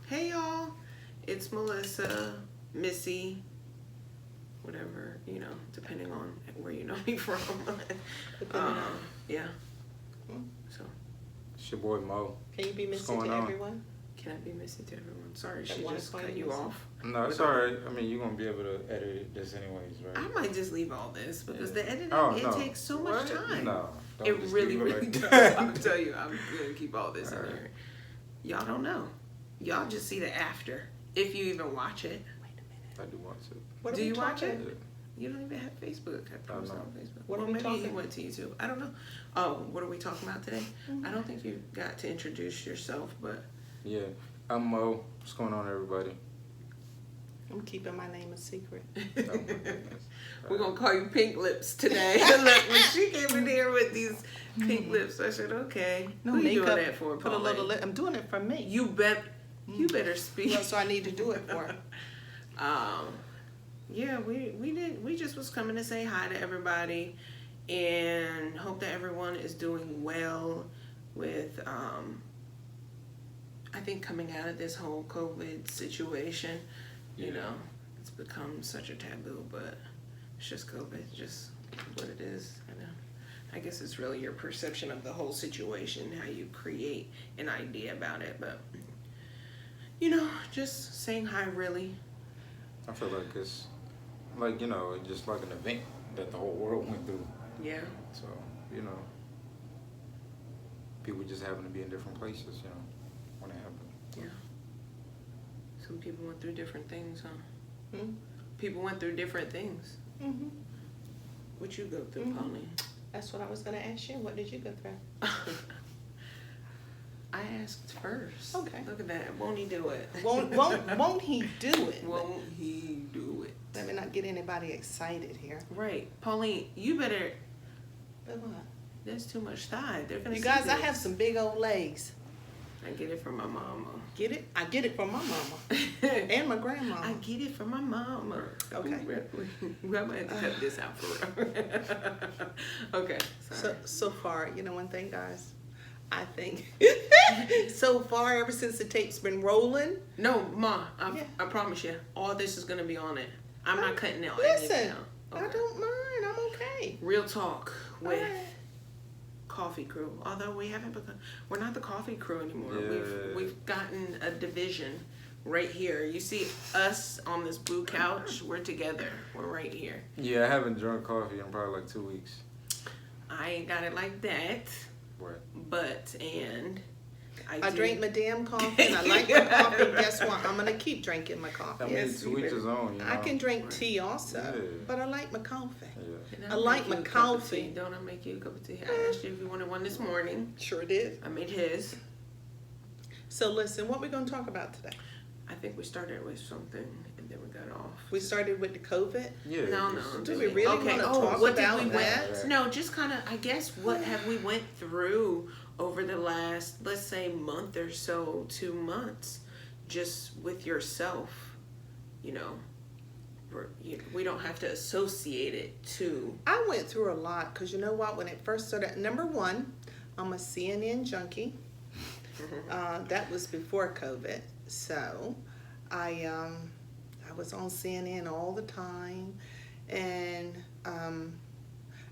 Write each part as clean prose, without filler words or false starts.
Hey y'all, it's Melissa, Missy, whatever, depending on where you know me from. Yeah. So. It's your boy Mo. Can you be Missy to everyone? Can I be Missy to everyone? Sorry, she just cut you off. No, it's alright. I mean, you're going to be able to edit this anyways, right? I might just leave all this because the editing, it takes so much time. No. It really does. I'll tell you, I'm going to keep all this in there. Y'all don't know. Y'all just see the after, if you even watch it. Wait a minute. I do watch it. Do you watch it? Yeah. You don't even have Facebook. I post on Facebook. What are we maybe talking? He went to YouTube. I don't know. Oh, what are we talking about today? I don't think you got to introduce yourself, but... Yeah. I'm Mo. What's going on, everybody? I'm keeping my name a secret. We're going to call you Pink Lips today. Look, when she came in here with these pink lips, I said, okay. No Who you makeup. doing that for, Put a Pauline? little lip. I'm doing it for me. You better speak. Well, so I need to do it for. Yeah, we just was coming to say hi to everybody and hope that everyone is doing well with I think coming out of this whole COVID situation, it's become such a taboo, but it's just COVID, it's just what it is, I guess it's really your perception of the whole situation, how you create an idea about it, but just saying hi really. I feel like it's like, just like an event that the whole world went through. Yeah. So, people just happen to be in different places, when it happened. Yeah. Some people went through different things, huh? Hmm? People went through different things. Mm-hmm. What you go through, Pauline? That's what I was going to ask you. What did you go through? I asked first. Okay. Look at that. Won't he do it? Won't he do it? Won't he do it? Let me not get anybody excited here. Right. Pauline, you better... But what? There's too much thigh. They're gonna You see guys, this. I have some big old legs. I get it from my mama. Get it? I get it from my mama. And my grandma. I get it from my mama. Okay. We might have to cut this out for real. Okay. Sorry. So far, one thing, guys, I think so far, ever since the tape's been rolling. No, Ma, I promise you, all this is gonna be on it. I'm not cutting out anything Listen, out. Okay. I don't mind. I'm okay. Real talk with Alright. Coffee Crew. Although we're not the Coffee Crew anymore. Yeah. We've gotten a division right here. You see us on this blue couch. We're together. We're right here. Yeah, I haven't drunk coffee in probably like 2 weeks. I ain't got it like that. What? But I drink my damn coffee and I like my coffee. Guess what? I'm gonna keep drinking my I coffee. mean, Yes, to each his own, I can drink tea also, but I like my coffee. Yeah. And I I'll like make my you a cup of coffee. tea. Don't I make you a cup of tea? I asked you if you wanted one this morning. Sure did. I made his. So listen, what we gonna talk about today? I think we started with something and then we got off. We started with the COVID. Yeah. No. Do we really want to talk what did about we that? went? No, just kind of. I guess what have we went through over the last, let's say, month or so, 2 months, just with yourself. We don't have to associate it to. I went through a lot because you know what? When it first started, number one, I'm a CNN junkie. That was before COVID, so I was on CNN all the time, and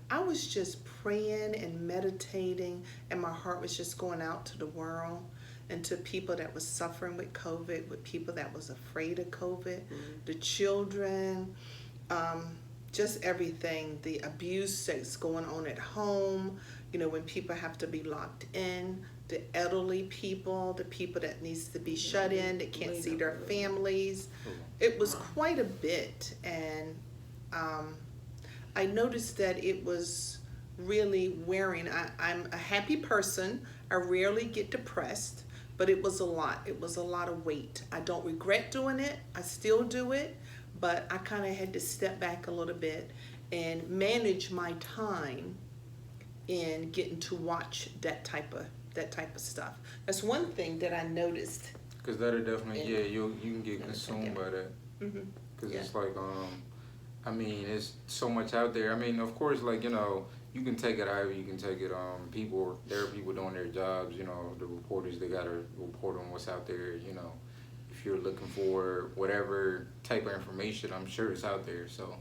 I was just praying and meditating, and my heart was just going out to the world and to people that was suffering with COVID, with people that was afraid of COVID, the children, just everything, the abuse that's going on at home, when people have to be locked in, the elderly people, the people that needs to be shut in, that can't see their families. It was quite a bit, and I noticed that it was really wearing. I'm a happy person. I rarely get depressed, but it was a lot. It was a lot of weight. I don't regret doing it. I still do it, but I kind of had to step back a little bit and manage my time in getting to watch that type of stuff. That's one thing that I noticed. Because that'll definitely, you can get consumed by that. Because it's like, I mean, it's so much out there. I mean, of course, like, you can take it however you can take it. There are people doing their jobs, the reporters, they got to report on what's out there, If you're looking for whatever type of information, I'm sure it's out there. So,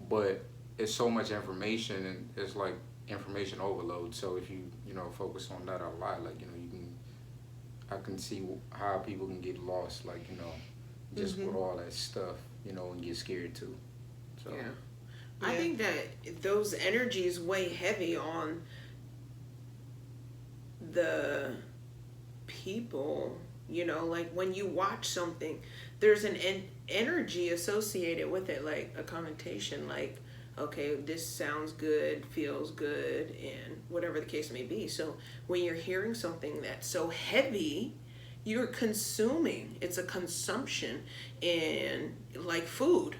but it's so much information, and it's like information overload. So if you focus on that a lot, like I can see how people can get lost, like just with all that stuff, and get scared too. So yeah. I think that those energies weigh heavy on the people, like when you watch something, there's an energy associated with it, like a connotation, like, okay, this sounds good, feels good, and whatever the case may be. So when you're hearing something that's so heavy, you're consuming. It's a consumption, and like food,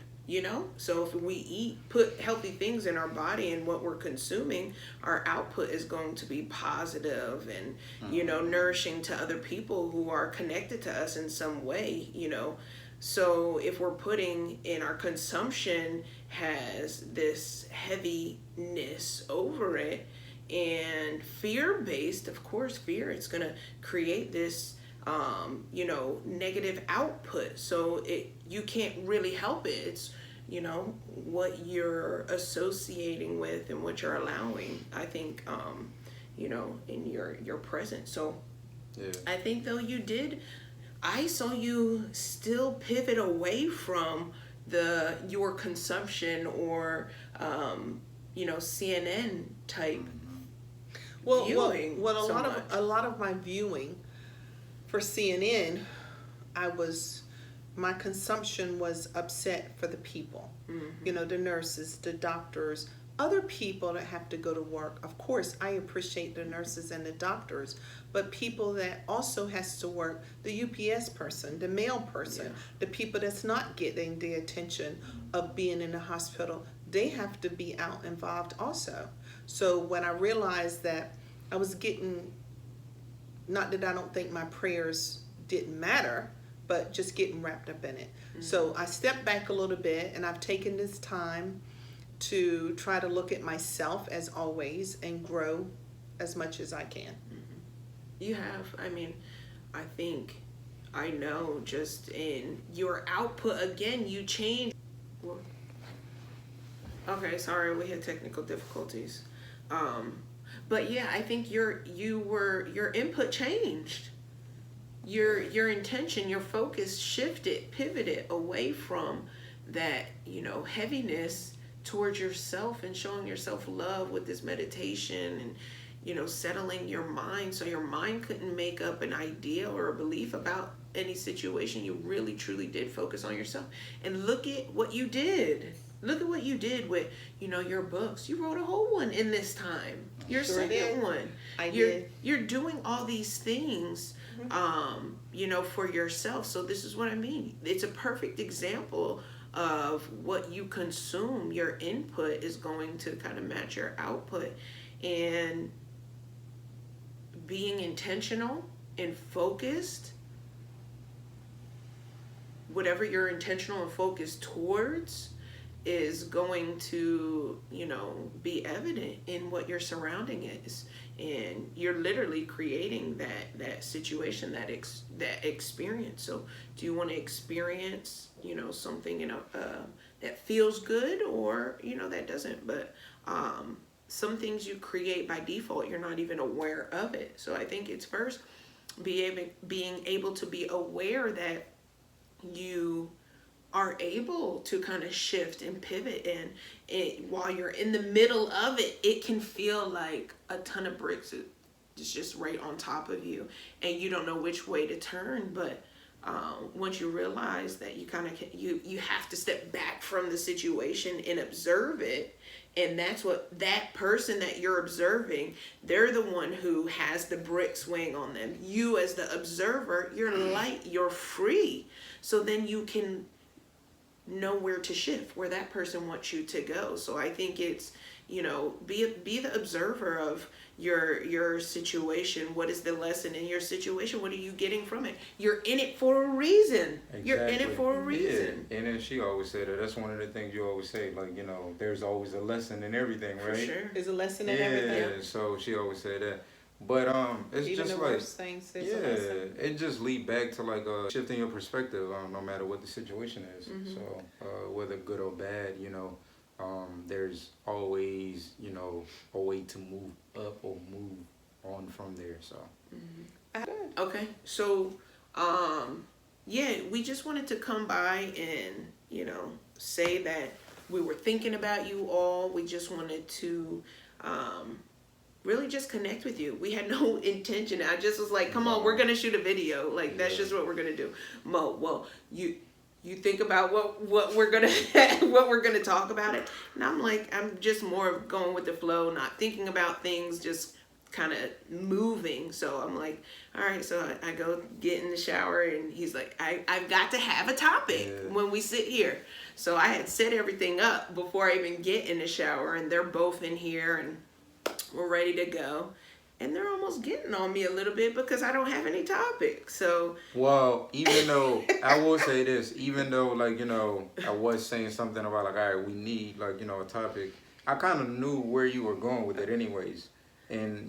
So if we put healthy things in our body, and what we're consuming, our output is going to be positive and, nourishing to other people who are connected to us in some way, So if we're putting in our consumption has this heaviness over it, and fear-based, of course, it's going to create this, negative output. So you can't really help it. It's, what you're associating with and what you're allowing, I think, in your present. So I think though I saw you still pivot away from your consumption or CNN type viewing. Well, a lot of my viewing for CNN, my consumption was upset for the people. The nurses, the doctors, other people that have to go to work. Of course, I appreciate the nurses and the doctors, but people that also has to work, the UPS person, the mail person, the people that's not getting the attention of being in the hospital, they have to be out involved also. So when I realized that I was getting, not that I don't think my prayers didn't matter, but just getting wrapped up in it. So I stepped back a little bit, and I've taken this time to try to look at myself as always and grow as much as I can. You have. I know just in your output, again, you change. Okay, sorry, we had technical difficulties. But yeah, I think your input changed. Your intention, your focus shifted, pivoted away from that, heaviness towards yourself and showing yourself love with this meditation and, settling your mind so your mind couldn't make up an idea or a belief about any situation. You really, truly did focus on yourself. And look at what you did. Look at what you did with, your books. You wrote a whole one in this time. Your second one. I did. You're doing all these things, for yourself. So this is what I mean. It's a perfect example of what you consume. Your input is going to kind of match your output. And being intentional and focused, whatever you're intentional and focused towards, is going to, be evident in what your surrounding is. And you're literally creating that situation, that experience. So do you want to experience, something, that feels good, or, that doesn't? But some things you create by default, you're not even aware of it. So I think it's first being able to be aware that you are able to kind of shift and pivot, and while you're in the middle of it, it can feel like a ton of bricks is just right on top of you, and you don't know which way to turn. But once you realize that you kind of you have to step back from the situation and observe it, and that's what that person that you're observing, they're the one who has the bricks weighing on them. You as the observer, you're light, you're free. So then you can know where to shift, where that person wants you to go. So I think it's, be the observer of your situation. What is the lesson in your situation? What are you getting from it? You're in it for a reason. Exactly. You're in it for a reason. Yeah. And then she always said that. That's one of the things you always say, like, there's always a lesson in everything, right? For sure. There's a lesson in everything. Yeah, so she always said that. But it's Even just the like, worst things, there's yeah, a lesson. it just lead back to like shifting your perspective, no matter what the situation is. Mhm. So whether good or bad, there's always a way to move up or move on from there. So Okay, so yeah, we just wanted to come by and say that we were thinking about you all. We just wanted to really just connect with you. We had no intention. I just was like, come on, we're gonna shoot a video. Like that's just what we're gonna do. Mo, well, you think about what we're gonna what we're gonna talk about it, and I'm like, I'm just more of going with the flow, not thinking about things, just kind of moving. So I'm like, all right, so I go get in the shower, and he's like, I've got to have a topic when we sit here. So I had set everything up before I even get in the shower, and they're both in here, and we're ready to go. And they're almost getting on me a little bit because I don't have any topics. So well, even though I will say this, even though I was saying something about like, all right, we need a topic. I kind of knew where you were going with it, anyways, and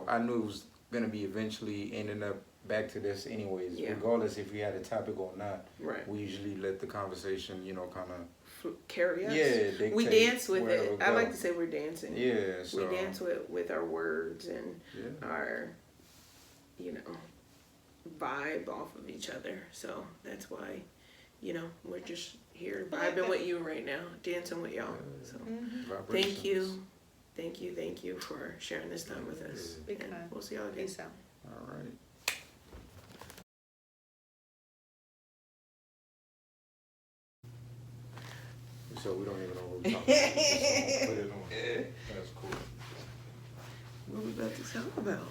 I knew it was gonna be eventually ending up back to this, anyways, regardless if we had a topic or not. Right. We usually let the conversation, kind of carry us. dictate We dance with where it. it'll I go. like to say we're dancing. Yeah, so We dance with our words and our, vibe off of each other. So that's why, we're just here vibing with you right now, dancing with y'all. So thank you. Thank you for sharing this time with us. Big And time. we'll see y'all again. Peace out. All right. So we don't even know what we're talking about. Just put it on. That's cool. What are we about to talk about?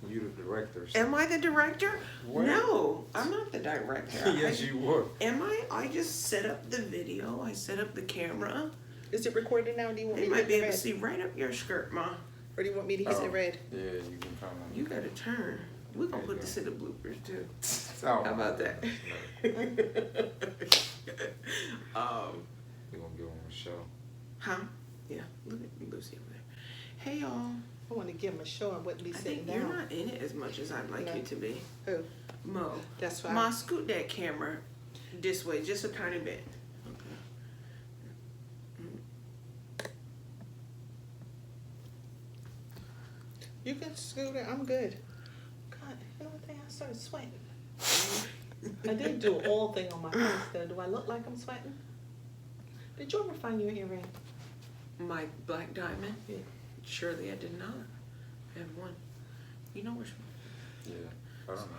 You the director. So. Am I the director? What? No, I'm not the director. Yes, you were. Am I? I just set up the video. I set up the camera. Is it recording now? Or do you want They me to might hit be the able to red? see right up your skirt, Ma. Or do you want me to hit the red? Yeah, you can come on. You gotta turn. We're gonna put this in the bloopers too. Oh, How about that? We're gonna get on the show. Huh? Yeah. Look at Lucy over there. Hey y'all. I want to give him a show and wouldn't be I sitting think you're down. not in it as much as I'd like No. you to be. Who? Mo. That's why. Ma, scoot that camera this way, just a tiny bit. You can scoot it. I'm good. God, you know what thing? I started sweating. I did do an oil thing on my face though. Do I look like I'm sweating? Did you ever find your earring? My black diamond? Yeah. Surely I did not. I have one. You know which one? Yeah. I don't know.